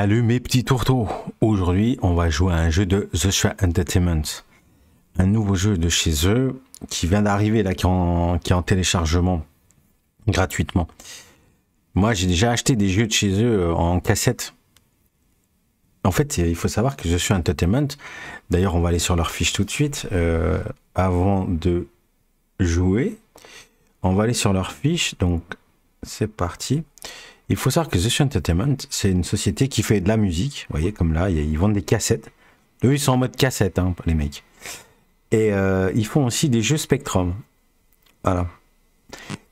Salut mes petits tourteaux. Aujourd'hui, on va jouer à un jeu de The Shred Entertainment. Un nouveau jeu de chez eux qui vient d'arriver là, qui est en téléchargement gratuitement. Moi, j'ai déjà acheté des jeux de chez eux en cassette. En fait, il faut savoir que The Shred Entertainment, d'ailleurs, on va aller sur leur fiche tout de suite. Avant de jouer, on va aller sur leur fiche. Donc, c'est parti. Il faut savoir que The Shred Entertainment, c'est une société qui fait de la musique. Vous voyez, comme là, ils vendent des cassettes. Eux, ils sont en mode cassette, hein, les mecs. Et ils font aussi des jeux Spectrum. Voilà.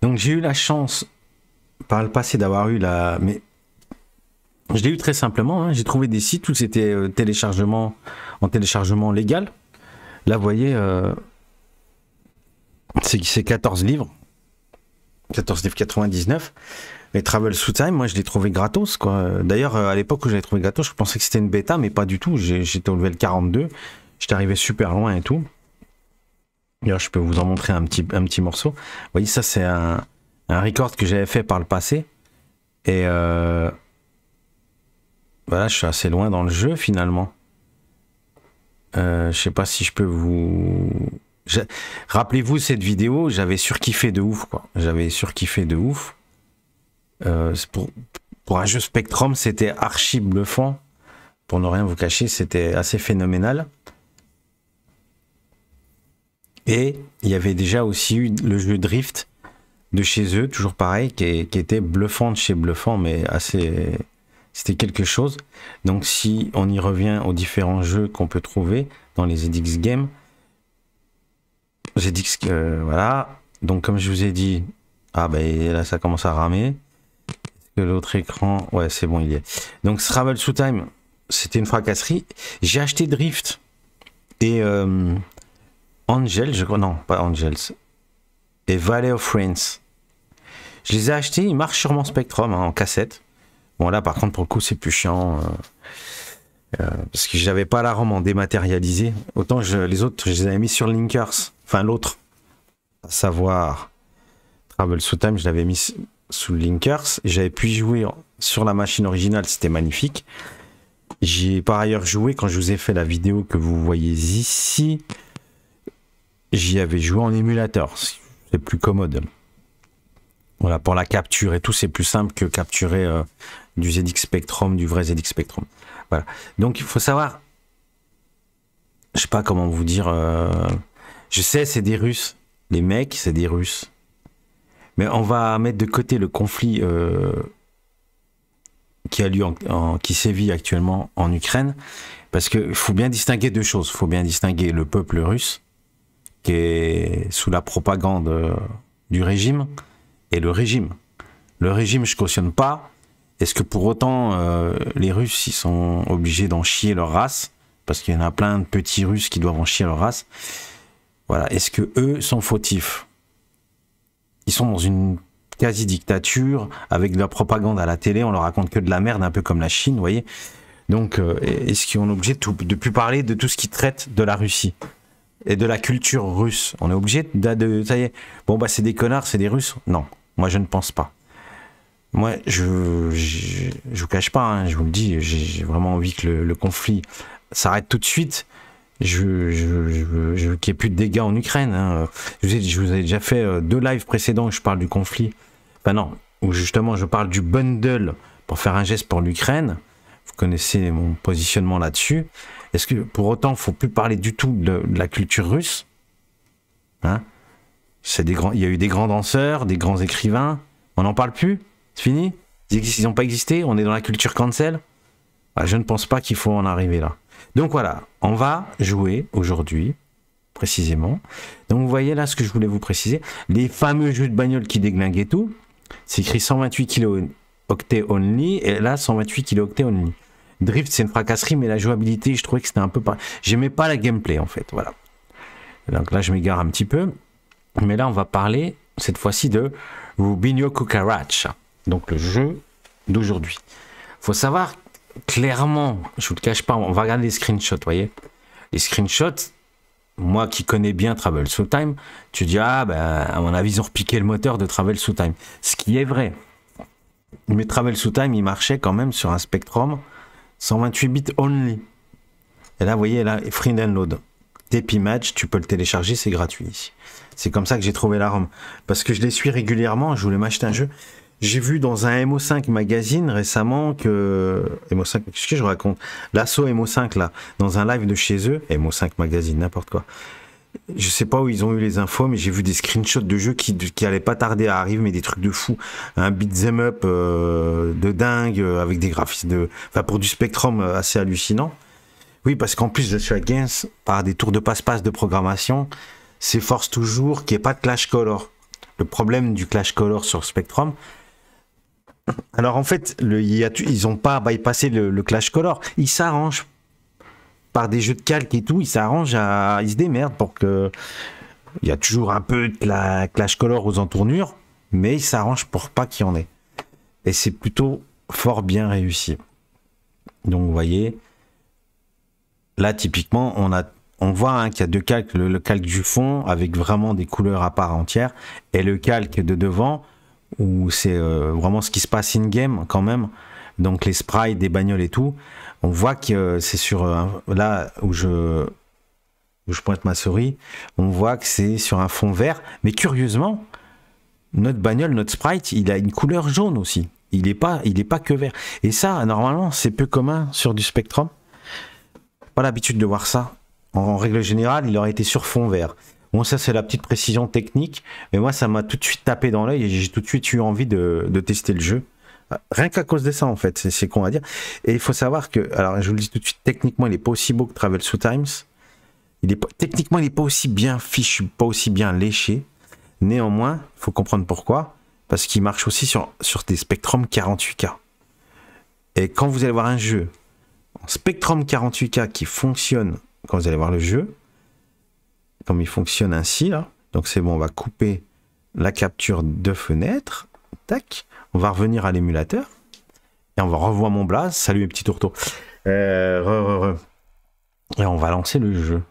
Donc, j'ai eu la chance, par le passé, d'avoir eu la... Mais je l'ai eu très simplement. Hein. J'ai trouvé des sites où c'était en téléchargement légal. Là, vous voyez, c'est 14 livres. 14 livres 99. Les Travel Through Time, moi je l'ai trouvé gratos, quoi. D'ailleurs, à l'époque où je l'ai trouvé gratos, je pensais que c'était une bêta, mais pas du tout. J'étais au level 42, j'étais arrivé super loin et tout. D'ailleurs, je peux vous en montrer un petit morceau. Vous voyez, ça c'est un record que j'avais fait par le passé. Et voilà, je suis assez loin dans le jeu finalement. Je sais pas si je peux vous... Rappelez-vous cette vidéo, j'avais surkiffé de ouf, quoi. J'avais surkiffé de ouf. Pour un jeu Spectrum, c'était archi bluffant. Pour ne rien vous cacher, c'était assez phénoménal. Et il y avait déjà aussi eu le jeu Drift de chez eux, toujours pareil, qui était bluffant de chez bluffant, mais assez... C'était quelque chose. Donc si on y revient aux différents jeux qu'on peut trouver dans les ZX Games, ZX, voilà. Donc comme je vous ai dit, ah ben là ça commence à ramer. L'autre écran, ouais c'est bon, il y est. Donc Travel Through Time, c'était une fracasserie. J'ai acheté Drift et Angel, je crois, non pas Angels, et Valley of Friends. Je les ai achetés, ils marchent sur mon Spectrum, hein, en cassette. Bon là par contre pour le coup c'est plus chiant, parce que j'avais pas la ROM en dématérialisé. Autant les autres je les avais mis sur Linkers, enfin l'autre, à savoir Travel Through Time, je l'avais mis sous Linkers, j'avais pu y jouer sur la machine originale, c'était magnifique. J'ai par ailleurs joué, quand je vous ai fait la vidéo que vous voyez ici, j'y avais joué en émulateur, c'est plus commode. Voilà, pour la capture et tout, c'est plus simple que capturer du ZX Spectrum, du vrai ZX Spectrum. Voilà, donc il faut savoir, je sais pas comment vous dire, je sais c'est des Russes, les mecs c'est des Russes. Mais on va mettre de côté le conflit qui a lieu, qui sévit actuellement en Ukraine, parce qu'il faut bien distinguer deux choses. Il faut bien distinguer le peuple russe, qui est sous la propagande du régime, et le régime. Le régime, je cautionne pas. Est-ce que pour autant, les Russes, ils sont obligés d'en chier leur race, parce qu'il y en a plein de petits Russes qui doivent en chier leur race. Voilà. Est-ce que eux sont fautifs? Ils sont dans une quasi-dictature, avec de la propagande à la télé, on leur raconte que de la merde, un peu comme la Chine, vous voyez. Donc, est-ce qu'on est obligé de plus parler de tout ce qui traite de la Russie et de la culture russe? On est obligé ça y est, bon bah c'est des connards, c'est des Russes? Non, moi je ne pense pas. Moi, je vous cache pas, hein, je vous le dis, j'ai vraiment envie que le conflit s'arrête tout de suite. Je veux qu'il n'y ait plus de dégâts en Ukraine. Hein. Je vous ai déjà fait 2 lives précédents où je parle du conflit. Enfin non, où justement je parle du bundle pour faire un geste pour l'Ukraine. Vous connaissez mon positionnement là-dessus. Est-ce que pour autant, il ne faut plus parler du tout de la culture russe, hein? Il y a eu des grands danseurs, des grands écrivains. On n'en parle plus? C'est fini? Ils n'ont pas existé? On est dans la culture cancel? Je ne pense pas qu'il faut en arriver là. Donc voilà, on va jouer aujourd'hui, précisément. Donc vous voyez là ce que je voulais vous préciser. Les fameux jeux de bagnole qui déglinguent et tout, c'est écrit 128 kilo-octets only, et là 128 kilo-octets only. Drift c'est une fracasserie, mais la jouabilité, je trouvais que c'était un peu pas... J'aimais pas la gameplay en fait, voilà. Donc là je m'égare un petit peu, mais là on va parler cette fois-ci de Rubinho Cucaracha, donc le jeu d'aujourd'hui. Faut savoir... Clairement, je vous le cache pas, on va regarder les screenshots, vous voyez. Les screenshots, moi qui connais bien Travel Through Time, tu dis, ah ben, à mon avis, ils ont repiqué le moteur de Travel Through Time. Ce qui est vrai. Mais Travel Through Time, il marchait quand même sur un Spectrum 128 bits only. Et là, vous voyez, là, free download. Tape Image, tu peux le télécharger, c'est gratuit ici. C'est comme ça que j'ai trouvé la ROM. Parce que je les suis régulièrement, je voulais m'acheter un jeu. J'ai vu dans un MO5 magazine récemment que... MO5, qu'est-ce que je raconte? L'assaut MO5, là, dans un live de chez eux, MO5 magazine, n'importe quoi. Je sais pas où ils ont eu les infos, mais j'ai vu des screenshots de jeux qui allaient pas tarder à arriver, mais des trucs de fou. Un beat'em up de dingue, avec des graphismes de... Enfin, pour du Spectrum assez hallucinant. Oui, parce qu'en plus, The Games, par des tours de passe-passe de programmation, s'efforce toujours qu'il n'y ait pas de Clash Color. Le problème du Clash Color sur Spectrum... Alors en fait, ils n'ont pas bypassé le Clash Color. Ils s'arrangent par des jeux de calque et tout, ils se démerdent pour que... Il y a toujours un peu de la Clash Color aux entournures, mais ils s'arrangent pour pas qu'il y en ait. Et c'est plutôt fort bien réussi. Donc vous voyez, là typiquement, on voit hein, qu'il y a deux calques, le calque du fond avec vraiment des couleurs à part entière, et le calque de devant, où c'est vraiment ce qui se passe in-game quand même, donc les sprites des bagnoles et tout. On voit que c'est sur là où je pointe ma souris, on voit que c'est sur un fond vert, mais curieusement, notre bagnole, notre sprite, il a une couleur jaune aussi. Il est pas que vert. Et ça, normalement, c'est peu commun sur du Spectrum. Pas l'habitude de voir ça. En règle générale, il aurait été sur fond vert. Bon, ça, c'est la petite précision technique, mais moi, ça m'a tout de suite tapé dans l'œil et j'ai tout de suite eu envie de tester le jeu. Rien qu'à cause de ça, en fait, c'est con à dire. Et il faut savoir que, alors je vous le dis tout de suite, techniquement, il n'est pas aussi beau que Travel Through Times. Techniquement, il n'est pas aussi bien fichu, pas aussi bien léché. Néanmoins, il faut comprendre pourquoi. Parce qu'il marche aussi sur des Spectrum 48K. Et quand vous allez voir un jeu en Spectrum 48K qui fonctionne, quand vous allez voir le jeu, comme il fonctionne ainsi, là, donc c'est bon, on va couper la capture de fenêtre. Tac. On va revenir à l'émulateur et on va revoir mon blaze. Salut mes petits tourteaux. Et on va lancer le jeu.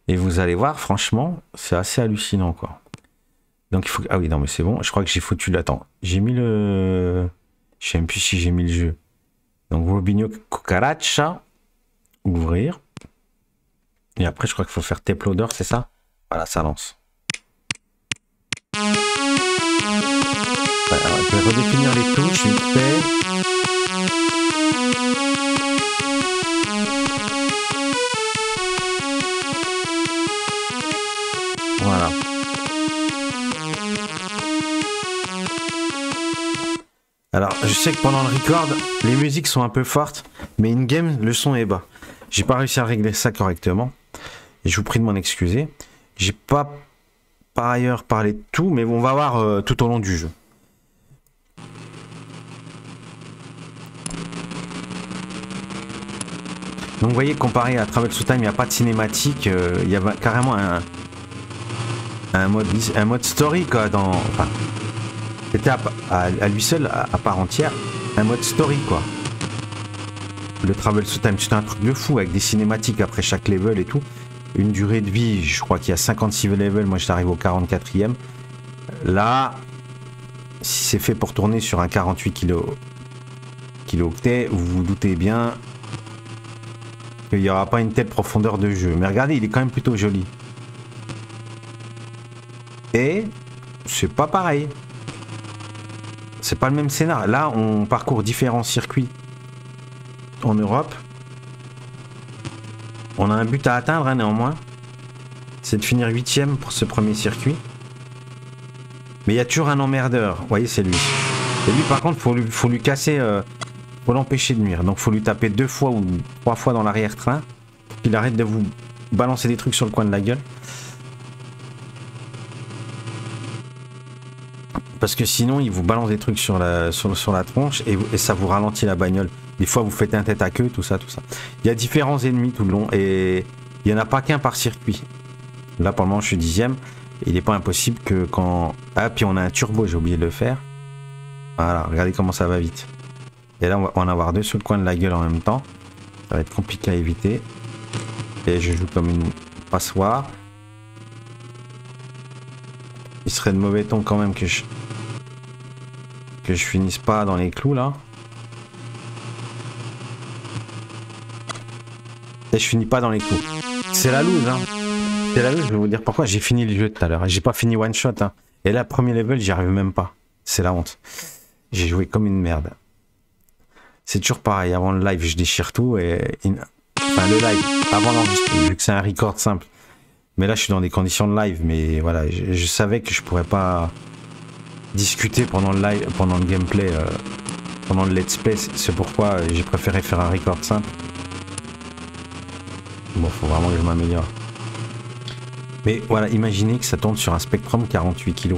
Et vous allez voir, franchement, c'est assez hallucinant, quoi. Donc il faut. Ah oui, non, mais c'est bon. Je crois que j'ai foutu. Attends, j'ai mis le. Je sais même plus si j'ai mis le jeu. Donc Robinho Cucaracha. Ouvrir. Et après, je crois qu'il faut faire tape loader, c'est ça? Voilà, ça lance. Alors, je vais redéfinir les touches, vite fait. Voilà. Alors, je sais que pendant le record, les musiques sont un peu fortes, mais in-game, le son est bas. J'ai pas réussi à régler ça correctement. Et je vous prie de m'en excuser. J'ai pas par ailleurs parlé de tout, mais on va voir tout au long du jeu. Donc vous voyez, comparé à Travel Through Time, il n'y a pas de cinématique, il y a carrément un mode story quoi, enfin, c'était à lui seul, à part entière, un mode story quoi. Le Travel Through Time, c'était un truc de fou avec des cinématiques après chaque level et tout. Une durée de vie, je crois qu'il y a 56 levels, moi j'arrive au 44e. Là, si c'est fait pour tourner sur un 48 kilooctets, vous vous doutez bien qu'il n'y aura pas une telle profondeur de jeu. Mais regardez, il est quand même plutôt joli. Et c'est pas pareil. C'est pas le même scénar. Là, on parcourt différents circuits en Europe. On a un but à atteindre, hein, néanmoins. C'est de finir 8e pour ce premier circuit. Mais il y a toujours un emmerdeur. Vous voyez, c'est lui. Et lui, par contre, faut lui casser... faut l'empêcher de nuire. Donc faut lui taper 2 fois ou 3 fois dans l'arrière-train. Il arrête de vous balancer des trucs sur le coin de la gueule. Parce que sinon il vous balance des trucs sur la tronche et ça vous ralentit la bagnole. Des fois vous faites un tête à queue, tout ça. Il y a différents ennemis tout le long et il n'y en a pas qu'un par circuit. Là pour le moment je suis 10e. Il n'est pas impossible que quand... Ah puis on a un turbo, j'ai oublié de le faire. Voilà, regardez comment ça va vite. Et là, on va en avoir 2 sur le coin de la gueule en même temps. Ça va être compliqué à éviter. Et je joue comme une passoire. Il serait de mauvais ton quand même que je finisse pas dans les clous là. Et je finis pas dans les coups. C'est la loose, hein. C'est la loose, je vais vous dire pourquoi. J'ai fini le jeu tout à l'heure. J'ai pas fini one shot, hein. Et là, premier level, j'y arrive même pas. C'est la honte. J'ai joué comme une merde. C'est toujours pareil. Avant le live, je déchire tout. Enfin, le live, avant l'enregistrement, vu que c'est un record simple. Mais là, je suis dans des conditions de live. Mais voilà, je savais que je pourrais pas discuter pendant le live, pendant le gameplay, pendant le let's play. C'est pourquoi j'ai préféré faire un record simple. Bon, faut vraiment que je m'améliore. Mais voilà, imaginez que ça tourne sur un Spectrum 48 kg.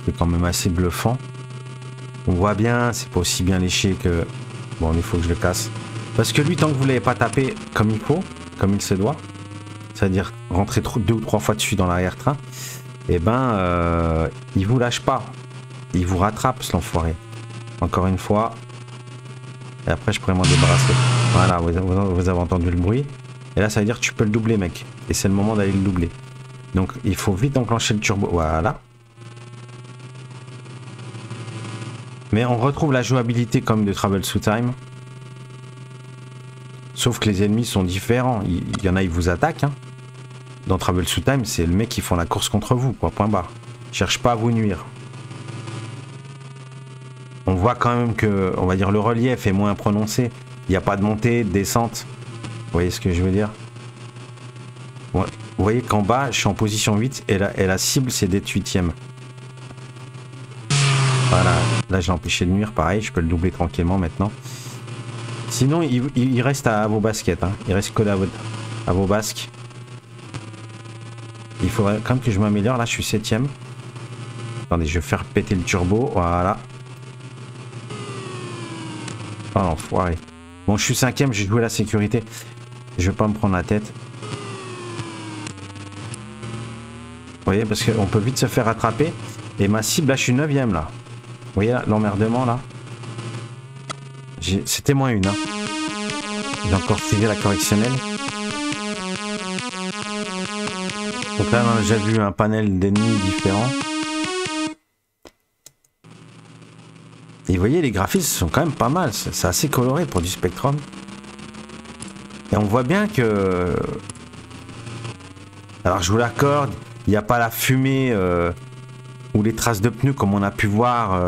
C'est quand même assez bluffant. On voit bien, c'est pas aussi bien léché que... Bon, il faut que je le casse. Parce que lui, tant que vous l'avez pas tapé comme il faut, comme il se doit, c'est-à-dire rentrer 2 ou 3 fois dessus dans l'arrière-train, et ben, il vous lâche pas. Il vous rattrape, ce l'enfoiré. Encore une fois. Et après, je pourrais m'en débarrasser. Voilà, vous avez entendu le bruit. Et là, ça veut dire que tu peux le doubler, mec. Et c'est le moment d'aller le doubler. Donc, il faut vite enclencher le turbo. Voilà. Mais on retrouve la jouabilité comme de Travel Through Time. Sauf que les ennemis sont différents. Il y en a, ils vous attaquent. Hein. Dans Travel Through Time, c'est le mec qui font la course contre vous, quoi. Point barre. Cherche pas à vous nuire. On voit quand même que, on va dire, le relief est moins prononcé. Il n'y a pas de montée, de descente. Vous voyez ce que je veux dire? Ouais. Vous voyez qu'en bas, je suis en position 8 et la cible, c'est d'être 8ème. Voilà. Là, j'ai empêché de nuire. Pareil, je peux le doubler tranquillement maintenant. Sinon, il reste à vos baskets. Hein. Il reste collé à vos basques. Il faudrait quand même que je m'améliore. Là, je suis 7ème. Attendez, je vais faire péter le turbo. Voilà. Oh l'enfoiré. Bon, je suis 5ème, j'ai joué la sécurité. Je vais pas me prendre la tête. Vous voyez, parce qu'on peut vite se faire attraper. Et ma cible, là, je suis 9ème, là. Vous voyez, l'emmerdement, là. C'était moins une, hein. J'ai encore tiré la correctionnelle. Donc là, on a déjà vu un panel d'ennemis différents. Et vous voyez, les graphismes sont quand même pas mal. C'est assez coloré pour du Spectrum. Et on voit bien que... Alors, je vous l'accorde, il n'y a pas la fumée ou les traces de pneus comme on a pu voir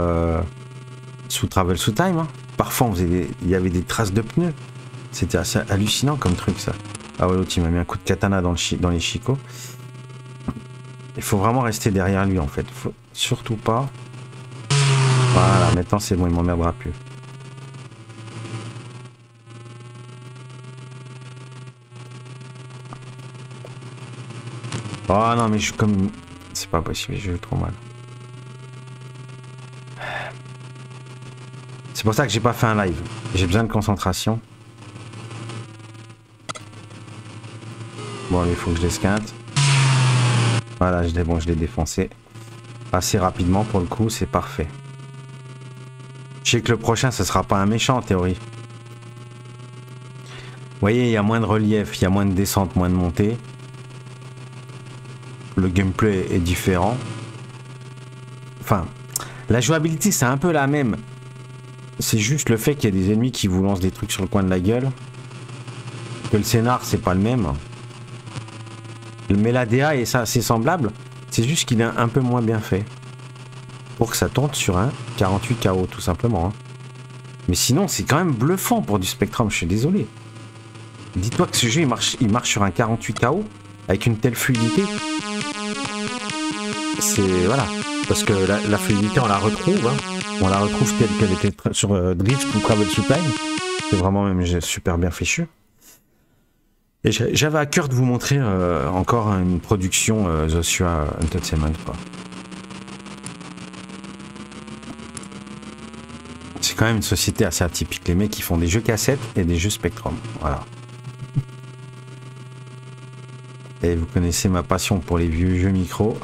sous Travel Through Time. Hein. Parfois, il y avait des traces de pneus. C'était assez hallucinant comme truc, ça. Ah ouais, l'autre, il m'a mis un coup de katana dans les chicots. Il faut vraiment rester derrière lui, en fait. Faut surtout pas... Voilà, maintenant c'est bon, il m'emmerdera plus. Oh non, mais je suis comme... C'est pas possible, je joue trop mal. C'est pour ça que j'ai pas fait un live. J'ai besoin de concentration. Bon, il faut que je l'esquinte. Voilà, je l'ai défoncé. Assez rapidement pour le coup, c'est parfait. Je sais que le prochain, ce sera pas un méchant en théorie. Vous voyez, il y a moins de relief, il y a moins de descente, moins de montée. Le gameplay est différent. Enfin, la jouabilité, c'est un peu la même. C'est juste le fait qu'il y a des ennemis qui vous lancent des trucs sur le coin de la gueule. Que le scénar, c'est pas le même. Mais la DA est assez semblable. C'est juste qu'il est un peu moins bien fait. Pour que ça tourne sur un 48 KO, tout simplement. Hein. Mais sinon, c'est quand même bluffant pour du Spectrum, je suis désolé. Dis-toi que ce jeu, il marche sur un 48 KO, avec une telle fluidité. C'est... Voilà. Parce que la fluidité, on la retrouve. Hein. On la retrouve telle qu'elle était sur Drift ou Travel Through Time. C'est vraiment même super bien fichu. Et j'avais à cœur de vous montrer encore une production Zoshua Entertainment, quoi. C'est quand même une société assez atypique. Les mecs qui font des jeux cassettes et des jeux Spectrum. Voilà. Et vous connaissez ma passion pour les vieux jeux micro.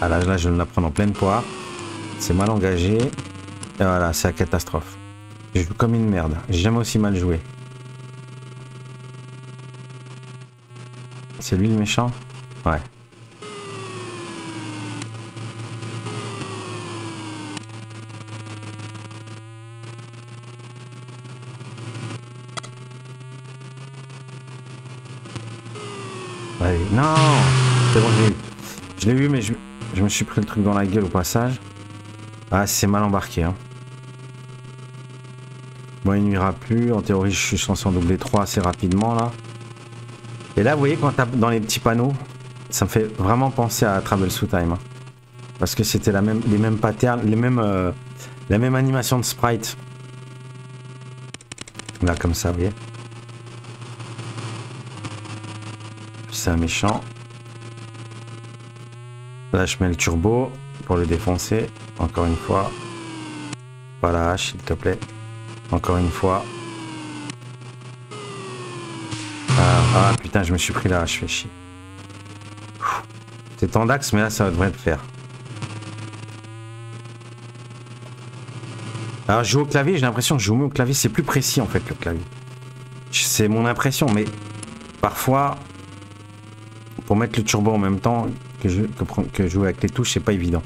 Ah là, je vais la prendre en pleine poire. C'est mal engagé. Et voilà, c'est la catastrophe. Je joue comme une merde. J'ai jamais aussi mal joué. C'est lui le méchant? Ouais. Allez, non. C'est bon, je l'ai eu. Je l'ai eu, mais je me suis pris le truc dans la gueule au passage. Ah, c'est mal embarqué. Hein. Bon, il nuira plus. En théorie, je suis censé en doubler 3 assez rapidement, là. Et là, vous voyez, quand on tape dans les petits panneaux, ça me fait vraiment penser à Travel Through Time. Hein. Parce que c'était les mêmes patterns, la même animation de sprite. Là, comme ça, vous voyez. C'est un méchant. Là, je mets le turbo pour le défoncer. Encore une fois. Pas la hache, s'il te plaît. Encore une fois. Ah putain, je me suis pris la hache, je fais chier. C'est en axe, mais là, ça devrait le faire. Alors, je joue au clavier, j'ai l'impression que je joue mieux au clavier. C'est plus précis, en fait, le clavier. C'est mon impression, mais parfois, pour mettre le turbo en même temps que jouer avec les touches, c'est pas évident.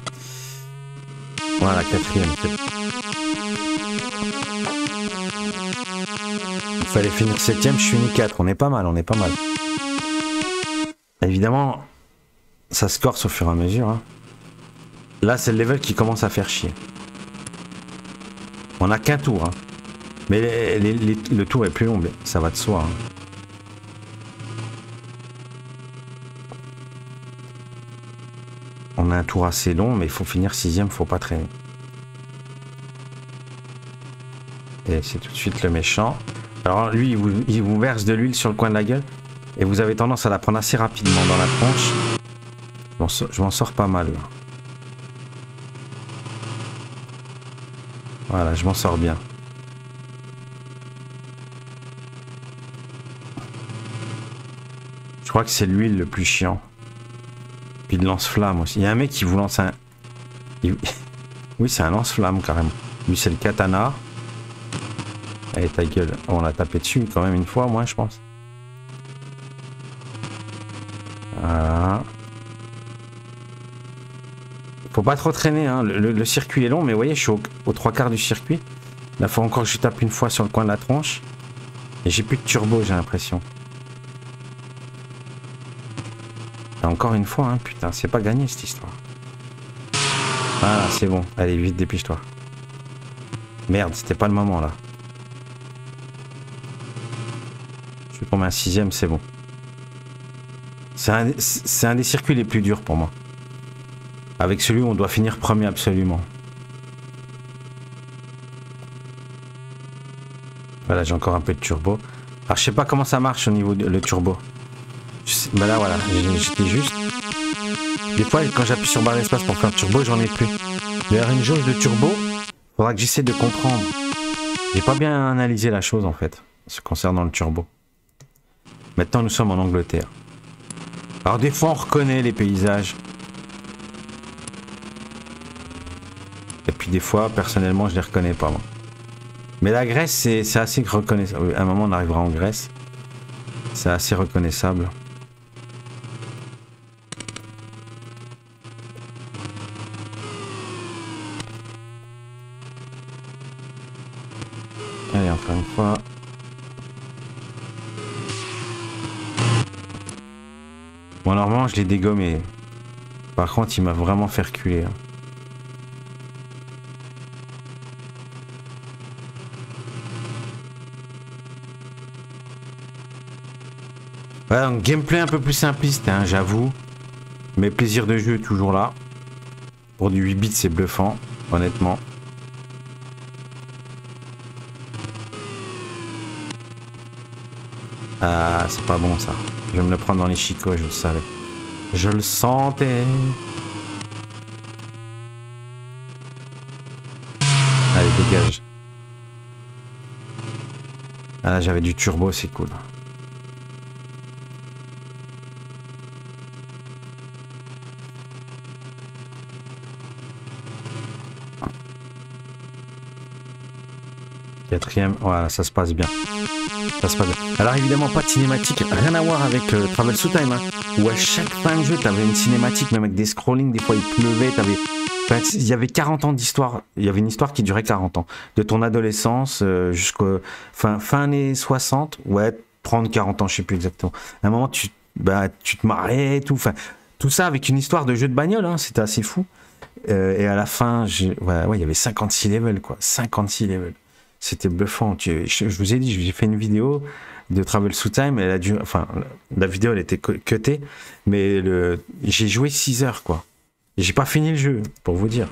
Voilà, 4ème. Il fallait finir 7ème, je suis fini 4. On est pas mal, on est pas mal. Évidemment, ça se corse au fur et à mesure. Hein. Là, c'est le level qui commence à faire chier. On n'a qu'un tour. Hein. Mais le tour est plus long, ça va de soi. Hein. On a un tour assez long, mais il faut finir 6ème, faut pas traîner. Et c'est tout de suite le méchant. Alors lui, il vous verse de l'huile sur le coin de la gueule. Et vous avez tendance à la prendre assez rapidement dans la tronche. Je m'en sors pas mal. Là. Voilà, je m'en sors bien. Je crois que c'est l'huile le plus chiant. Puis de lance-flamme aussi. Il y a un mec qui vous lance un... Oui, c'est un lance-flamme carrément. Lui, c'est le katana. Allez, ta gueule. On l'a tapé dessus quand même une fois, moi, je pense. Voilà. Faut pas trop traîner, hein. Le circuit est long, mais vous voyez, je suis aux 3/4 du circuit. Là, faut encore que je tape une fois sur le coin de la tronche. Et j'ai plus de turbo, j'ai l'impression. Encore une fois, hein, putain, c'est pas gagné cette histoire. Voilà, c'est bon. Allez, vite, dépêche-toi. Merde, c'était pas le moment là. Je vais tomber un 6ème, c'est bon. C'est un des circuits les plus durs pour moi. Avec celui où on doit finir premier absolument. Voilà, j'ai encore un peu de turbo. Alors, je sais pas comment ça marche au niveau le turbo. Ben là, voilà, j'étais juste. Des fois, quand j'appuie sur barre d'espace pour faire le turbo, j'en ai plus. D'ailleurs, une jauge de turbo, faudra que j'essaie de comprendre. J'ai pas bien analysé la chose, en fait, ce concernant le turbo. Maintenant, nous sommes en Angleterre. Alors, des fois, on reconnaît les paysages. Et puis, des fois, personnellement, je les reconnais pas, moi. Mais la Grèce, c'est assez reconnaissable. À un moment, on arrivera en Grèce. C'est assez reconnaissable. Allez, encore une fois. Bon, normalement, je l'ai dégommé. Par contre, il m'a vraiment fait reculer. Hein. Voilà, donc gameplay un peu plus simpliste, hein, j'avoue. Mais plaisir de jeu est toujours là. Pour du 8 bits, c'est bluffant, honnêtement. Ah, c'est pas bon ça. Je vais me le prendre dans les chicots, je le savais. Je le sentais. Allez, dégage. Ah là, j'avais du turbo, c'est cool. Quatrième, voilà, ça se passe bien. Ça se passe bien. Alors évidemment, pas de cinématique, rien à voir avec Travel Through Time, hein, où à chaque fin de jeu, t'avais une cinématique, même avec des scrollings, des fois il pleuvait, il y avait 40 ans d'histoire, il y avait une histoire qui durait 40 ans, de ton adolescence jusqu'au fin années 60, ouais, 30, 40 ans, je sais plus exactement. À un moment, bah, tu te marrais et tout. Enfin, tout ça avec une histoire de jeu de bagnole, hein, c'était assez fou. Et à la fin, il y avait 56 levels, quoi. 56 levels. C'était bluffant. Je vous ai dit, j'ai fait une vidéo de Travel Through Time. Elle a dû, enfin, la vidéo, elle était cutée, mais j'ai joué 6 heures, quoi. Et j'ai pas fini le jeu, pour vous dire.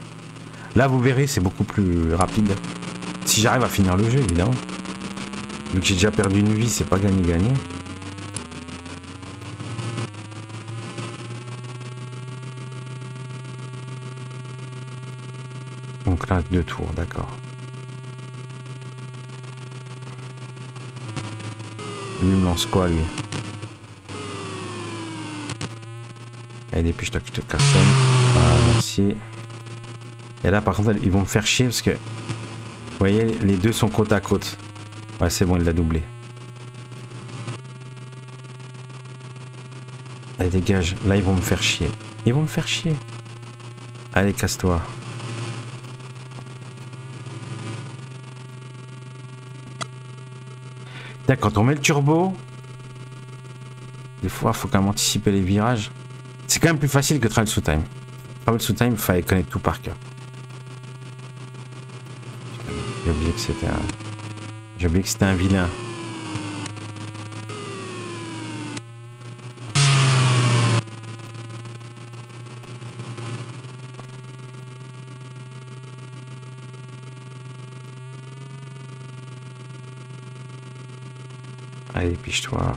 Là, vous verrez, c'est beaucoup plus rapide. Si j'arrive à finir le jeu, évidemment. Vu que j'ai déjà perdu une vie, c'est pas gagné. Donc là, 2 tours, d'accord. Lui me lance quoi, lui? Allez, dépêche-toi que je te casse. Voilà, merci. Et là, par contre, ils vont me faire chier parce que... Vous voyez, les deux sont côte à côte. Ouais, c'est bon, il l'a doublé. Allez, dégage. Là, ils vont me faire chier. Ils vont me faire chier. Allez, casse-toi. Quand on met le turbo, des fois, il faut quand même anticiper les virages. C'est quand même plus facile que Travel Through Time. Travel Through Time, il fallait connaître tout par cœur. J'ai oublié que c'était un... J'ai oublié que c'était un vilain. Allez, piche-toi.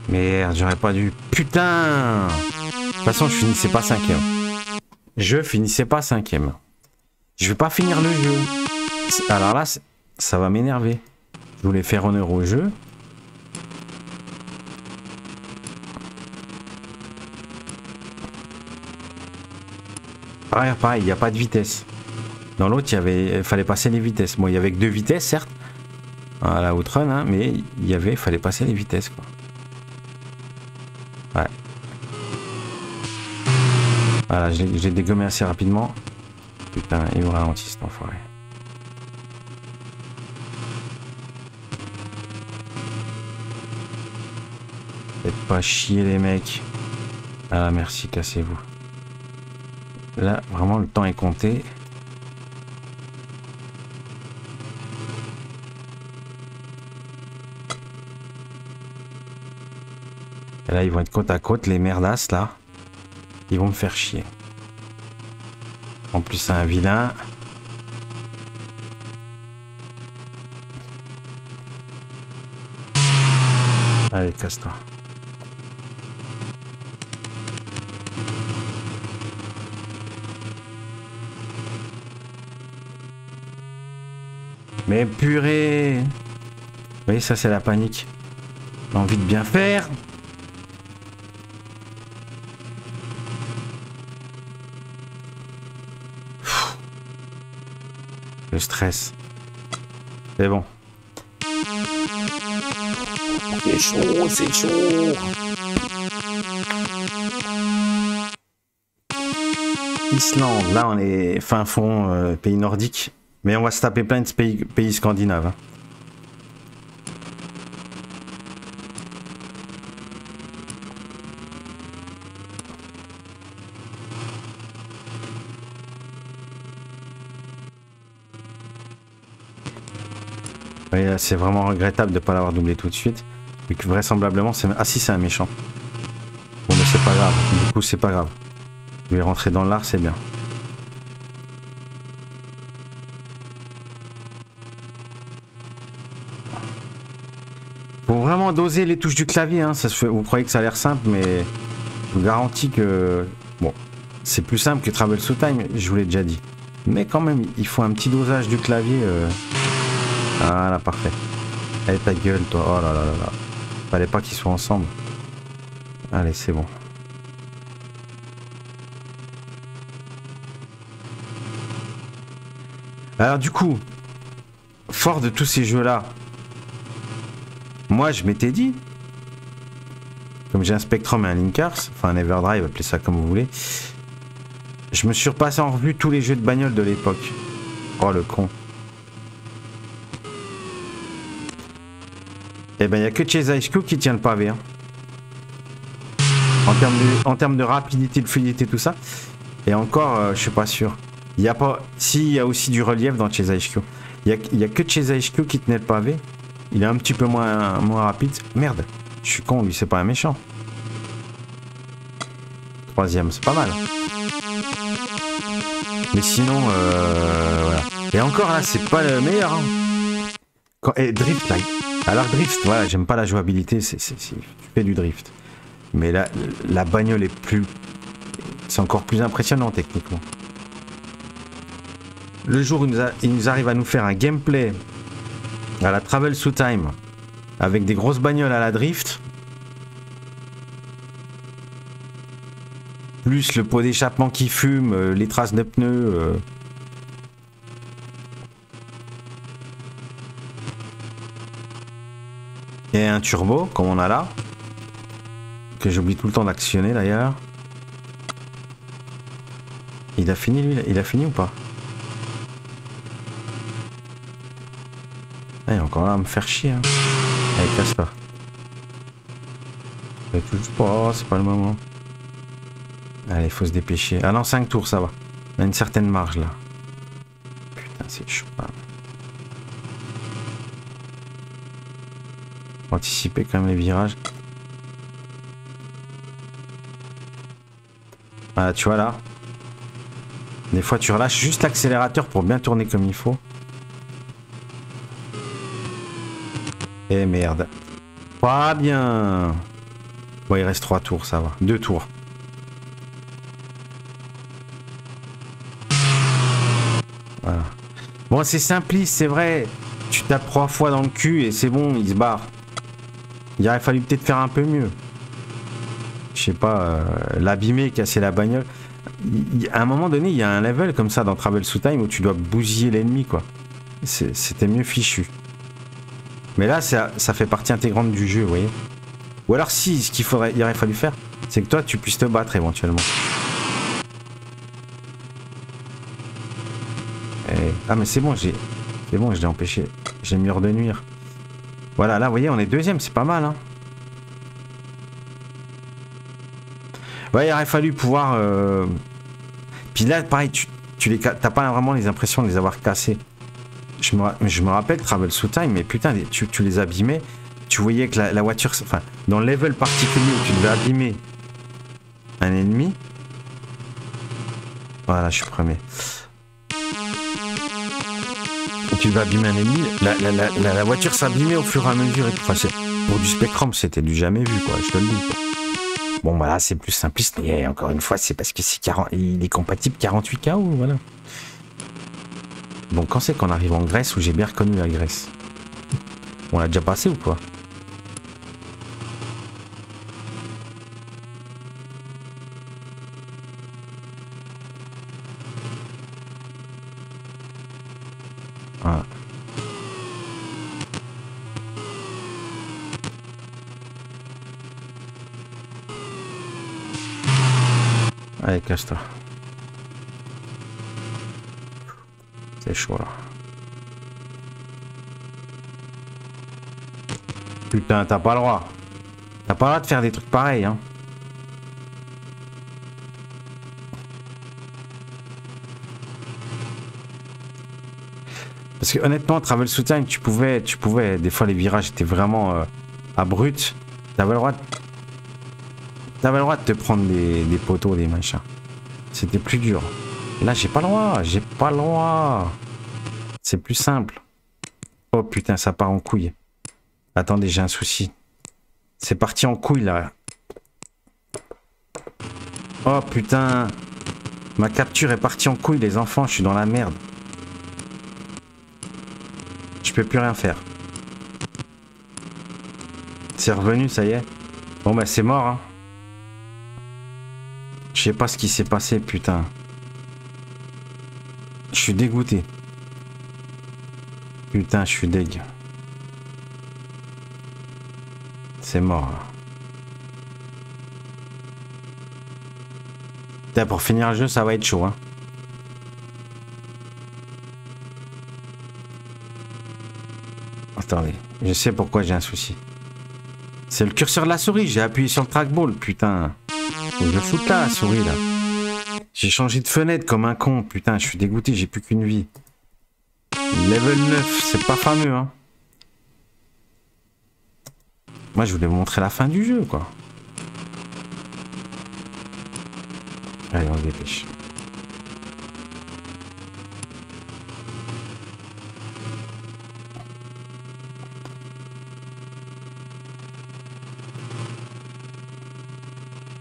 Merde, j'aurais pas dû... Putain! De toute façon, je finissais pas 5e. Je finissais pas 5e. Je vais pas finir le jeu. Alors là, ça va m'énerver. Je voulais faire honneur au jeu. Pareil, il n'y a pas de vitesse. Dans l'autre, il fallait passer les vitesses. Bon, il y avait que 2 vitesses, certes. À la Outrun, hein, mais il fallait passer les vitesses, quoi. Ouais. Voilà, je l'ai dégommé assez rapidement. Putain, il me ralentit, cet enfoiré. Faites pas chier, les mecs. Ah, merci, cassez-vous. Là, vraiment, le temps est compté. Et là, ils vont être côte à côte, les merdasses, là. Ils vont me faire chier. En plus, c'est un vilain. Allez, casse-toi. Mais purée! Vous voyez, ça, c'est la panique. L'envie de bien faire. Le stress. C'est bon. C'est chaud, c'est chaud. Islande, là on est fin fond pays nordique. Mais on va se taper plein de pays scandinaves. Hein. C'est vraiment regrettable de ne pas l'avoir doublé tout de suite. Et que vraisemblablement c'est... Ah si, c'est un méchant. Bon mais c'est pas grave. Du coup c'est pas grave. Je vais rentrer dans l'art, c'est bien. Faut vraiment doser les touches du clavier. Hein. Ça se fait... Vous croyez que ça a l'air simple, mais je vous garantis que... Bon, c'est plus simple que Travel Through Time, je vous l'ai déjà dit. Mais quand même, il faut un petit dosage du clavier. Voilà, parfait. Allez, ta gueule, toi. Oh là là là là. Fallait pas qu'ils soient ensemble. Allez, c'est bon. Alors du coup, fort de tous ces jeux-là, moi je m'étais dit, comme j'ai un Spectrum et un Linkars, enfin un Everdrive, appelez ça comme vous voulez, je me suis repassé en revue tous les jeux de bagnole de l'époque. Oh le con. Eh ben, il n'y a que Chase HQ qui tient le pavé. Hein. En termes de rapidité, de fluidité, tout ça. Et encore, je suis pas sûr. Il y a pas. Si, il y a aussi du relief dans Chase HQ. Il y a que Chase HQ qui tenait le pavé. Il est un petit peu moins rapide. Merde, je suis con, lui, c'est pas un méchant. Troisième, c'est pas mal. Mais sinon, voilà. Et encore là, c'est pas le meilleur. Hein. Et drift, là. Alors drift, voilà, j'aime pas la jouabilité, tu fais du drift. Mais là, la bagnole est plus... C'est encore plus impressionnant techniquement. Le jour où il nous arrive à nous faire un gameplay à la Travel Through Time avec des grosses bagnoles à la drift, plus le pot d'échappement qui fume, les traces de pneus... Et un turbo, comme on a là. Que j'oublie tout le temps d'actionner d'ailleurs. Il a fini lui, il a fini ou pas? Il est encore là à me faire chier. Hein. Allez, casse-toi. Ne touche pas, c'est pas le moment. Allez, il faut se dépêcher. Ah non, 5 tours, ça va. On a une certaine marge là. Putain, c'est chaud. Faut anticiper quand même les virages. Voilà, tu vois là. Des fois, tu relâches juste l'accélérateur pour bien tourner comme il faut. Et merde. Pas bien. Bon, il reste 3 tours, ça va. 2 tours. Voilà. Bon, c'est simpliste, c'est vrai. Tu tapes 3 fois dans le cul et c'est bon, il se barre. Il aurait fallu peut-être faire un peu mieux. Je sais pas, l'abîmer, casser la bagnole. À un moment donné, il y a un level comme ça dans Travel Through Time où tu dois bousiller l'ennemi, quoi. C'était mieux fichu. Mais là, ça fait partie intégrante du jeu, vous voyez. Ou alors si, ce il aurait fallu faire, c'est que toi, tu puisses te battre éventuellement. Ah mais c'est bon, je l'ai empêché. J'ai mis hors de nuire. Voilà, là, vous voyez, on est deuxième, c'est pas mal, hein. Ouais, il aurait fallu pouvoir... Puis là, pareil, t'as pas vraiment les impressions de les avoir cassés. Je me rappelle Travel Through Time, mais putain, tu les abîmais. Tu voyais que la voiture... Enfin, dans le level particulier où tu devais abîmer un ennemi... Voilà, je suis premier. Tu vas abîmer un ennemi, la voiture s'abîmait au fur et à mesure. Enfin, pour du Spectrum, c'était du jamais vu, quoi, je te le dis. Quoi. Bon, voilà, c'est plus simpliste, mais encore une fois, c'est parce que il est compatible 48 KO, voilà. Bon, quand c'est qu'on arrive en Grèce, où j'ai bien reconnu la Grèce? On l'a déjà passé ou quoi? Voilà. Allez, casse-toi. C'est chaud là. Putain, t'as pas le droit. T'as pas le droit de faire des trucs pareils, hein. Parce que honnêtement, Travel Through Time, tu pouvais, des fois les virages étaient vraiment abrupts. T'avais le droit de te prendre des poteaux, des machins. C'était plus dur. Là, j'ai pas le droit, C'est plus simple. Oh putain, ça part en couille. Attendez, j'ai un souci. C'est parti en couille là. Oh putain. Ma capture est partie en couille, les enfants, je suis dans la merde. Je peux plus rien faire. C'est revenu, ça y est. Bon bah c'est mort, hein. Je sais pas ce qui s'est passé, putain. Je suis dégoûté. Putain, je suis deg. C'est mort. Putain, pour finir le jeu, ça va être chaud, hein. Attendez, je sais pourquoi j'ai un souci. C'est le curseur de la souris, j'ai appuyé sur le trackball, putain. Faut que je foute là, la souris, là. J'ai changé de fenêtre comme un con, putain, je suis dégoûté, j'ai plus qu'une vie. Level 9, c'est pas fameux, hein. Moi, je voulais vous montrer la fin du jeu, quoi. Allez, on se dépêche.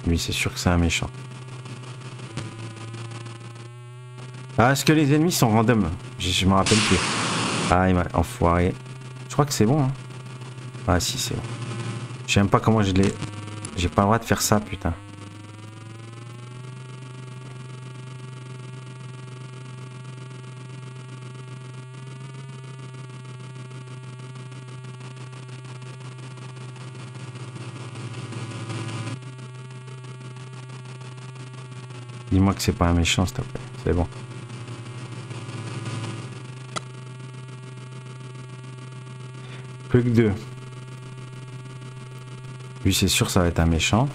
Lui, c'est sûr que c'est un méchant. Ah, est-ce que les ennemis sont random? Je me rappelle plus. Ah, il m'a enfoiré. Je crois que c'est bon, hein. Ah, si, c'est bon. Je sais même pas comment je l'ai... J'ai pas le droit de faire ça, putain. Dis-moi que c'est pas un méchant, s'il te plaît. C'est bon. Plus que 2. Lui, c'est sûr, ça va être un méchant.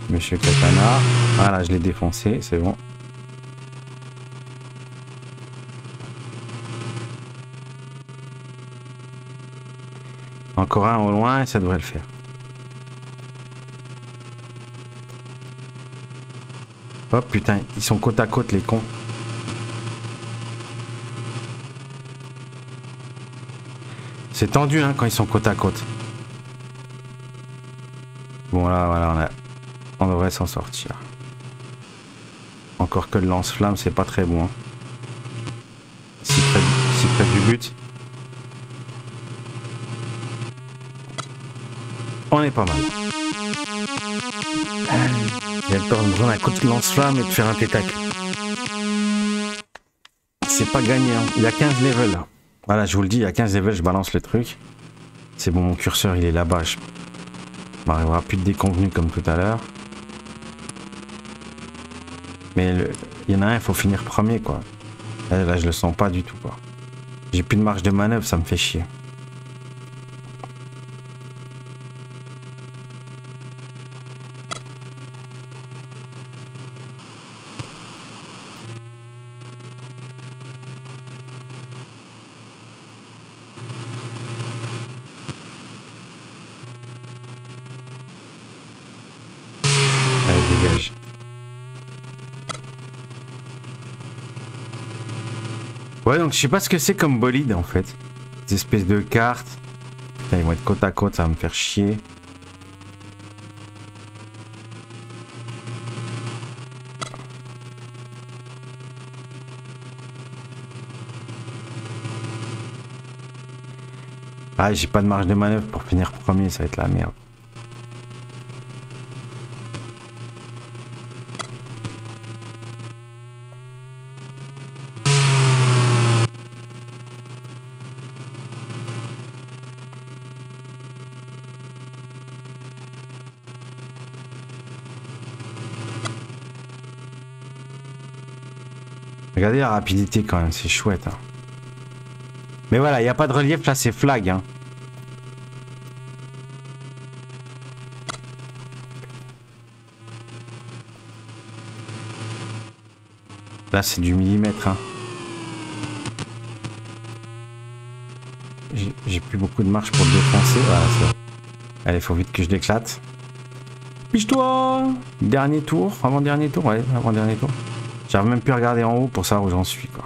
Monsieur Katana. Voilà, je l'ai défoncé, c'est bon. Encore un au loin et ça devrait le faire. Oh putain, ils sont côte à côte les cons. C'est tendu hein quand ils sont côte à côte. Bon là voilà, on devrait s'en sortir. Encore que le lance-flamme c'est pas très bon. Hein. Si près du but. On est pas mal. J'ai le temps de me prendre un coup de lance-flamme et de faire un tétac. C'est pas gagné, hein. Il y a 15 levels. Voilà, je vous le dis, il y a 15 levels, je balance le truc. C'est bon, mon curseur il est là-bas. Je m'arrivera plus de déconvenu comme tout à l'heure. Mais il y en a un, il faut finir premier quoi. Là, je le sens pas du tout quoi. J'ai plus de marge de manœuvre, ça me fait chier. Dégage. Ouais, donc je sais pas ce que c'est comme bolide en fait. Des espèces de cartes. Putain, ils vont être côte à côte, ça va me faire chier. Ah, j'ai pas de marge de manœuvre pour finir premier, ça va être la merde. Regardez la rapidité quand même, c'est chouette. Hein. Mais voilà, il n'y a pas de relief, là c'est flag. Hein. Là c'est du millimètre. Hein. J'ai plus beaucoup de marche pour le défoncer. Voilà, c'est bon. Allez, faut vite que je l'éclate. Piche-toi! Dernier tour, avant-dernier tour, ouais, avant-dernier tour. J'arrive même plus à regarder en haut pour savoir où j'en suis, quoi.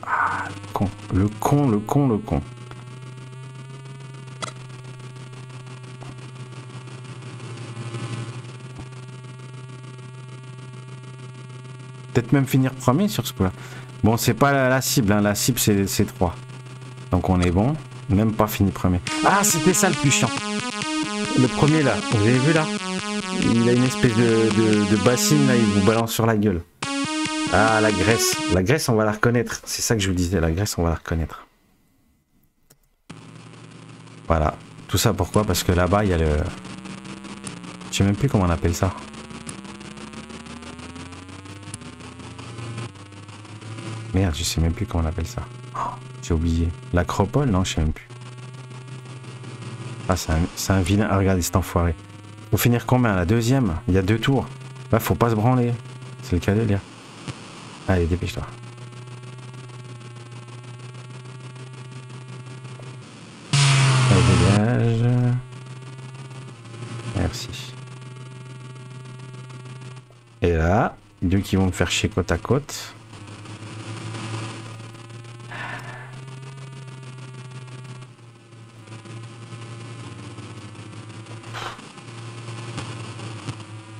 Ah, le con, le con, le con, le con. Peut-être même finir premier sur ce coup-là. Bon, c'est pas la cible, hein. La cible c'est 3. Donc on est bon. Même pas fini premier. Ah, c'était ça le plus chiant. Le premier là, vous avez vu là? Il a une espèce de bassine là, il vous balance sur la gueule. Ah, la graisse. La graisse, on va la reconnaître. C'est ça que je vous disais, la graisse, on va la reconnaître. Voilà. Tout ça pourquoi? Parce que là-bas, il y a le... Je sais même plus comment on appelle ça. Merde, je sais même plus comment on appelle ça. Oh, J'ai oublié. L'Acropole? Non, je sais même plus. Ah, c'est un vilain. Ah, regardez cet enfoiré. Faut finir combien? La deuxième? Il y a 2 tours. Là, faut pas se branler. C'est le cas de lire. Allez, dépêche-toi. Allez, dégage. Merci. Et là, 2 qui vont me faire chier côte à côte.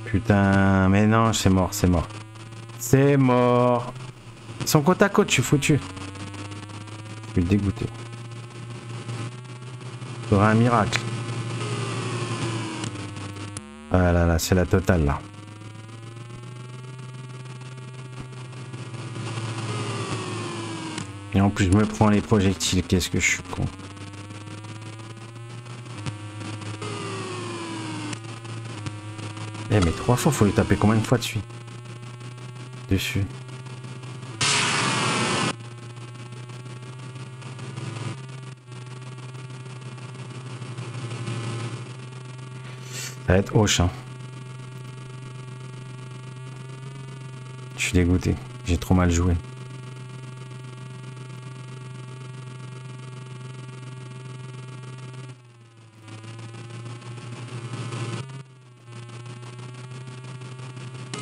Putain, mais non, c'est mort, c'est mort. C'est mort. Ils sont côte à côte, je suis foutu. Je suis dégoûté. Il y aura un miracle. Ah là là, c'est la totale là. Et en plus, je me prends les projectiles, qu'est-ce que je suis con. Eh mais 3 fois, faut le taper combien de fois dessus? Dessus. Ça va être hoche, hein. Je suis dégoûté. J'ai trop mal joué.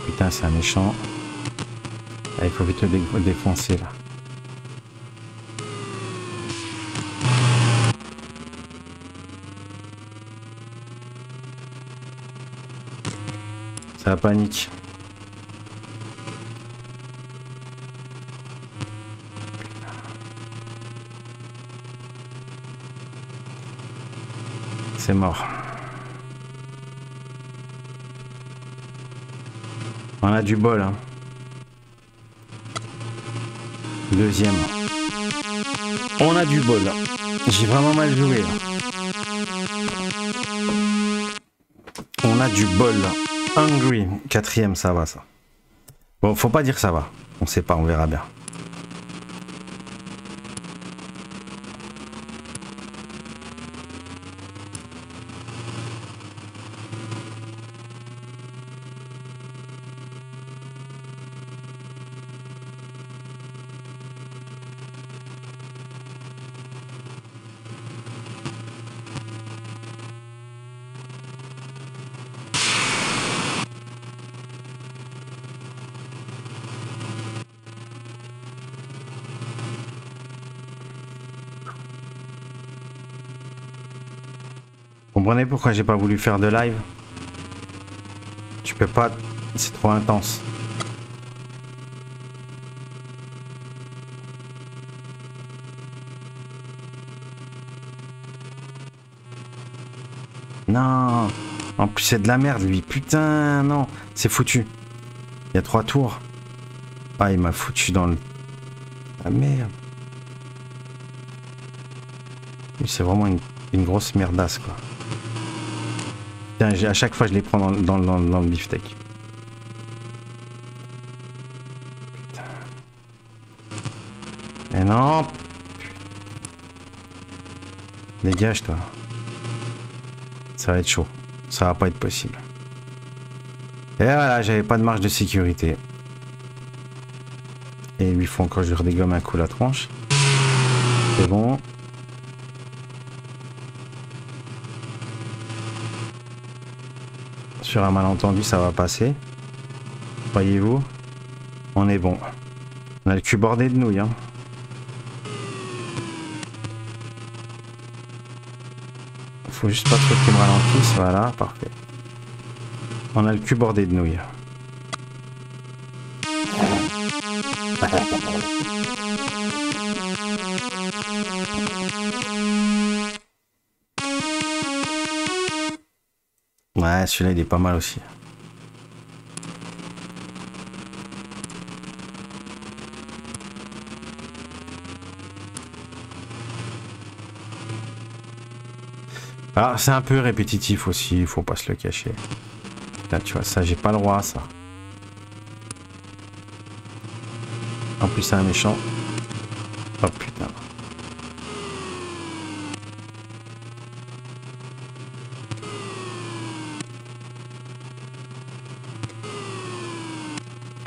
Putain, c'est un méchant. Ah, il faut vite le défoncer là. Ça panique. C'est mort. On a du bol, hein. Deuxième. On a du bol. J'ai vraiment mal joué, là. On a du bol. Hungry. 4e, ça va, ça. Bon, faut pas dire ça va. On sait pas, on verra bien. Vous comprenez pourquoi j'ai pas voulu faire de live? Tu peux pas, c'est trop intense. Non, en plus c'est de la merde lui, putain, non, c'est foutu. Il y a 3 tours. Ah, il m'a foutu dans le... Ah merde. C'est vraiment une grosse merdasse quoi. À chaque fois je les prends dans le beefsteak. Putain. Mais non. Dégage toi. Ça va être chaud. Ça va pas être possible. Et voilà, j'avais pas de marge de sécurité. Et il lui faut encore que je redégomme un coup la tronche. C'est bon. Sur un malentendu, ça va passer. Voyez-vous, on est bon. On a le cul bordé de nouilles. Hein. Faut juste pas trop qu'il me ralentisse. Voilà, parfait. On a le cul bordé de nouilles. Ouais, celui-là il est pas mal aussi. Alors c'est un peu répétitif aussi, il faut pas se le cacher. Putain, tu vois ça, j'ai pas le droit à ça. En plus c'est un méchant. Oh putain.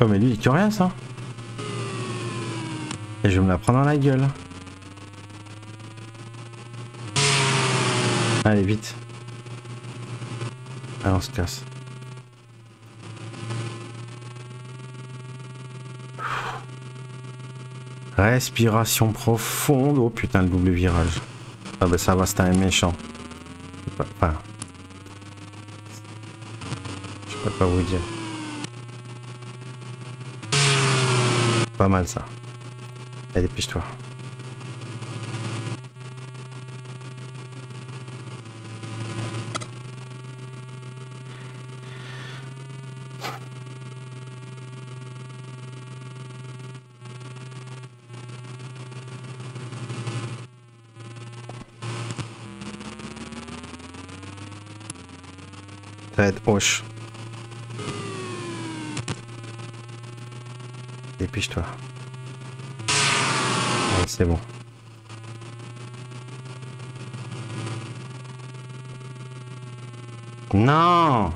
Oh mais lui il est curieux ça. Et je vais me la prendre dans la gueule. Allez vite. Allez on se casse. Respiration profonde. Oh putain le double virage. Ah bah ça va, c'était un méchant. Enfin... Je peux pas vous dire. Pas mal ça. Allez, dépêche-toi. Ça va être hoche. Dépêche-toi. Allez, c'est bon. Non!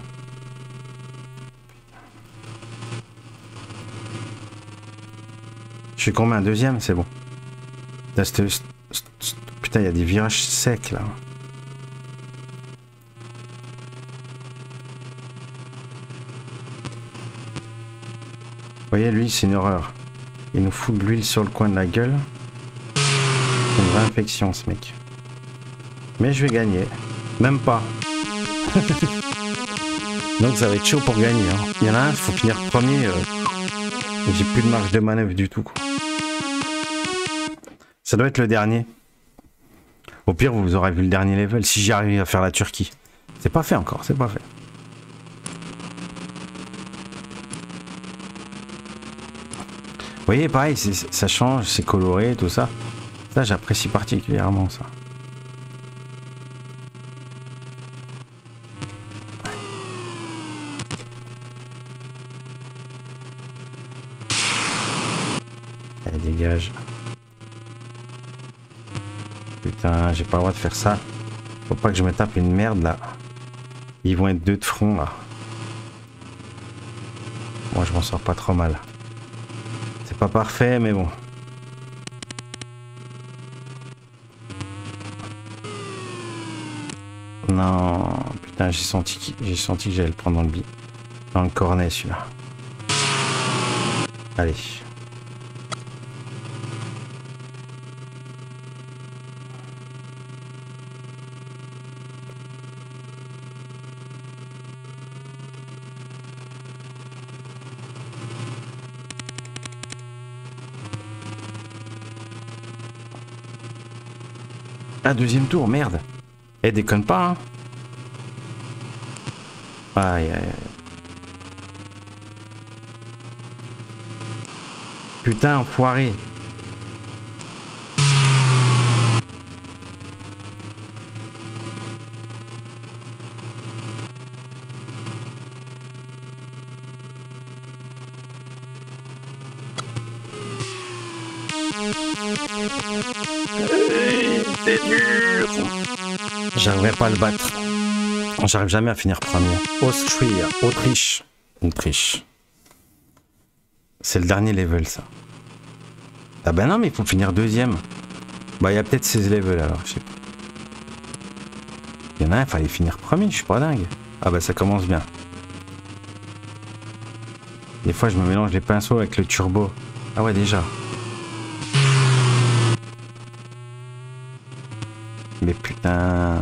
Je suis combien? Deuxième? C'est bon. Là, putain, il y a des virages secs là. Vous voyez, lui, c'est une horreur. Il nous fout de l'huile sur le coin de la gueule. C'est une vraie infection, ce mec. Mais je vais gagner. Même pas. Donc ça va être chaud pour gagner. Hein. Il y en a un, il faut finir premier. J'ai plus de marge de manœuvre du tout. Quoi. Ça doit être le dernier. Au pire, vous aurez vu le dernier level. Si j'y arrive à faire la Turquie. C'est pas fait encore, c'est pas fait. Vous voyez, pareil, ça change, c'est coloré, tout ça. Ça, j'apprécie particulièrement ça. Allez, dégage. Putain, j'ai pas le droit de faire ça. Faut pas que je me tape une merde là. Ils vont être deux de front là. Moi, je m'en sors pas trop mal. Pas parfait, mais bon. Non, putain, j'ai senti que j'allais le prendre dans le cornet, celui-là. Allez. Ah, deuxième tour, merde. Eh, déconne pas, hein. Aïe, aïe, aïe. Putain, enfoiré. C'est dur. J'arriverai pas à le battre. J'arrive jamais à finir premier. Autriche. C'est le dernier level ça. Ah ben non mais il faut finir deuxième. Bah il y a peut-être 16 levels alors, je sais pas. Il y en a un, il fallait finir premier, je suis pas dingue. Ah bah ça commence bien. Des fois je me mélange les pinceaux avec le turbo. Ah ouais déjà. Mais putain,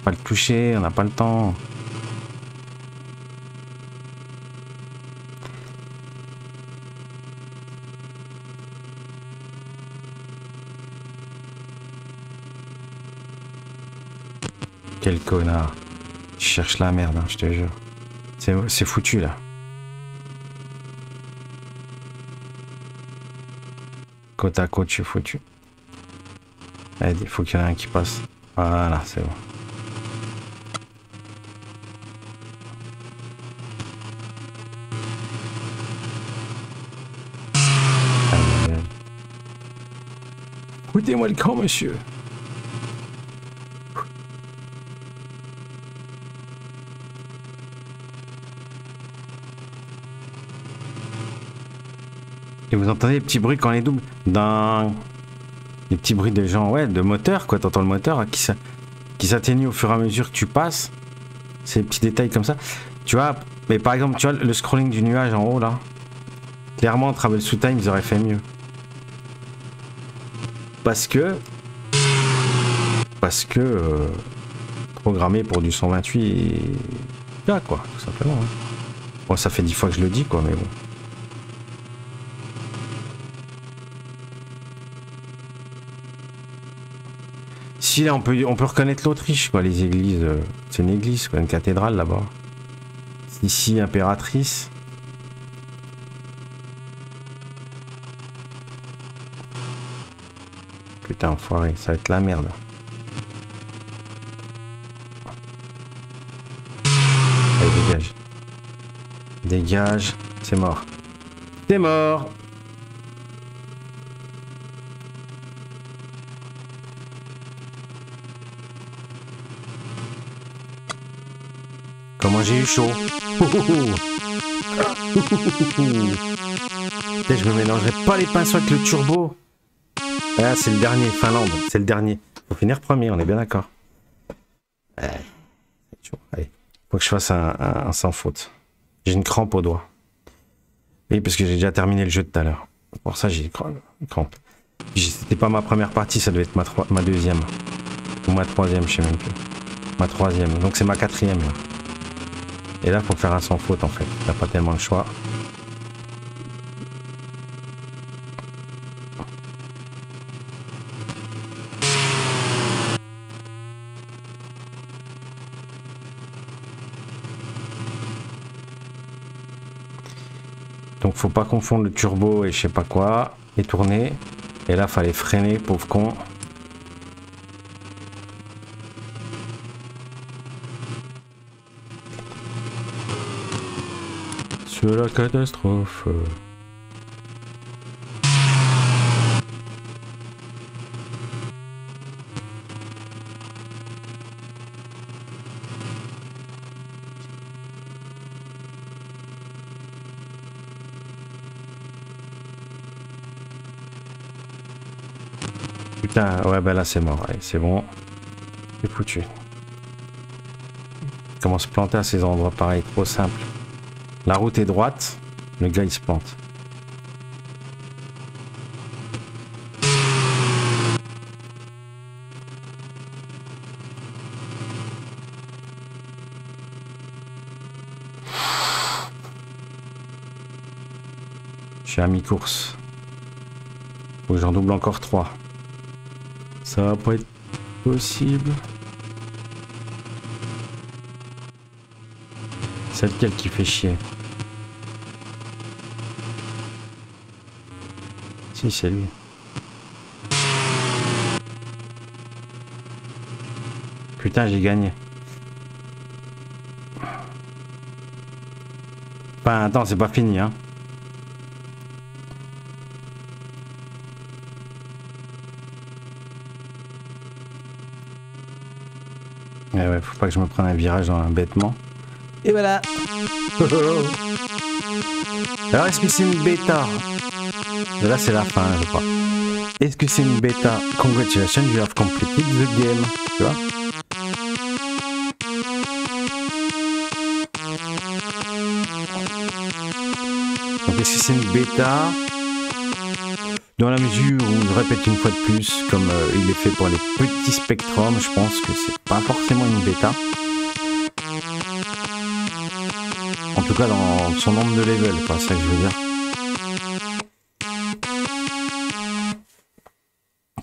pas le toucher, on n'a pas le temps. Quel connard. Je cherche la merde, hein, je te jure. C'est foutu là. Côte à côte, je suis foutu. Allez, il faut qu'il y en ait un qui passe. Voilà, c'est bon. Foutez-moi le camp, monsieur. vous entendez les petits bruits quand les doubles d'un... Les petits bruits des gens, ouais, de moteur, quoi. T'entends le moteur qui s'atténue au fur et à mesure que tu passes. Ces petits détails comme ça. Tu vois, mais par exemple, tu vois le scrolling du nuage en haut, là. Clairement, Travel Through Time, ils auraient fait mieux. Parce que... programmé pour du 128... Là, quoi, tout simplement. Hein. Bon, ça fait 10 fois que je le dis, quoi, mais bon. Si là on peut reconnaître l'Autriche, quoi, les églises, c'est une église, quoi, une cathédrale là-bas. Ici, impératrice. Putain, enfoiré, ça va être la merde. Allez, dégage. Dégage, c'est mort. C'est mort. Comment j'ai eu chaud. Je me mélangerai pas les pinceaux avec le turbo. Ah, c'est le dernier, Finlande, c'est le dernier. Faut finir premier, on est bien d'accord. Allez, faut que je fasse un sans faute. J'ai une crampe au doigt. Oui, parce que j'ai déjà terminé le jeu tout à l'heure. Pour ça, j'ai une crampe. C'était pas ma première partie, ça devait être ma deuxième. Ou ma troisième, je sais même plus. Ma troisième, donc c'est ma quatrième là. Et là, faut faire un sans faute en fait. T'as pas tellement le choix. Donc faut pas confondre le turbo et je sais pas quoi. Et tourner. Et là, fallait freiner, pauvre con. C'est la catastrophe. Putain, ouais, bah là c'est mort. Allez, c'est bon. C'est foutu. Comment se planter à ces endroits pareils, trop simple. La route est droite, le gars il se plante. Je suis à mi-course. Faut que j'en double encore 3. Ça va pas être possible. C'est lequel qui fait chier? Si, c'est lui. Putain, j'ai gagné. Enfin, attends, c'est pas fini, hein. Ouais, faut pas que je me prenne un virage dans un bêtement. Et voilà. Alors, est-ce que c'est une bêta? Là, c'est la fin, je crois. Est-ce que c'est une bêta? Congratulations, you have completed the game. Tu vois? Donc, est-ce que c'est une bêta? Dans la mesure où, je répète une fois de plus, comme il est fait pour les petits spectrums, je pense que c'est pas forcément une bêta. En tout cas, dans son nombre de levels, c'est ça que je veux dire.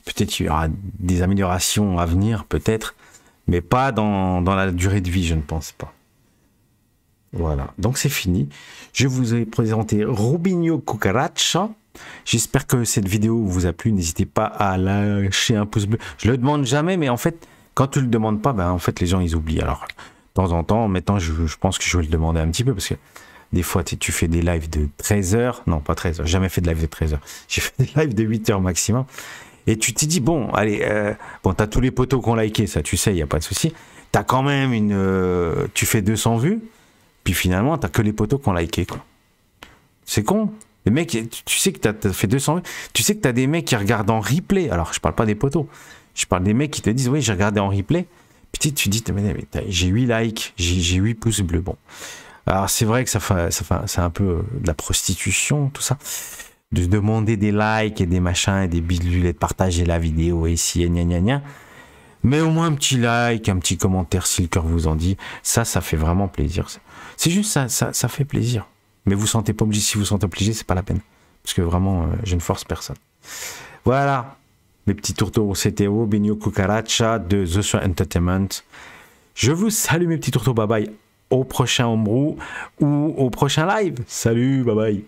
Peut-être qu'il y aura des améliorations à venir, peut-être, mais pas dans la durée de vie, je ne pense pas. Voilà, donc c'est fini. Je vous ai présenté Robinho Cucaracha. J'espère que cette vidéo vous a plu. N'hésitez pas à lâcher un pouce bleu. Je le demande jamais, mais en fait, quand tu le demandes pas, ben en fait les gens ils oublient. Alors, de temps en temps, maintenant je pense que je vais le demander un petit peu parce que des fois tu fais des lives de 13 heures. Non, pas 13 heures. Jamais fait de live de 13 heures. J'ai fait des lives de 8 heures maximum. Et tu t'es dit, bon, allez, bon, t'as tous les potos qui ont liké, ça, tu sais, il n'y a pas de souci. T'as quand même tu fais 200 vues, puis finalement, t'as que les potos qui ont liké, quoi. C'est con, Les mecs, tu sais que tu as fait 200 vues, tu sais que tu as des mecs qui regardent en replay. Alors, je parle pas des potos, je parle des mecs qui te disent, oui, j'ai regardé en replay. Puis tu dis, j'ai 8 likes, j'ai 8 pouces bleus. Bon. Alors, c'est vrai que c'est un peu de la prostitution, tout ça. De demander des likes et des machins et des bidules et de partager la vidéo et ici et gna gna gna. Mais au moins un petit like, un petit commentaire si le cœur vous en dit. Ça fait vraiment plaisir. C'est juste ça fait plaisir. Mais vous sentez pas obligé. Si vous sentez obligé, c'est pas la peine. Parce que vraiment, je ne force personne. Voilà. Mes petits tourteaux, c'était Benio Cucaracha de The Soul Entertainment. Je vous salue mes petits tourteaux. Bye bye. Au prochain Homebrew ou au prochain live. Salut, bye bye.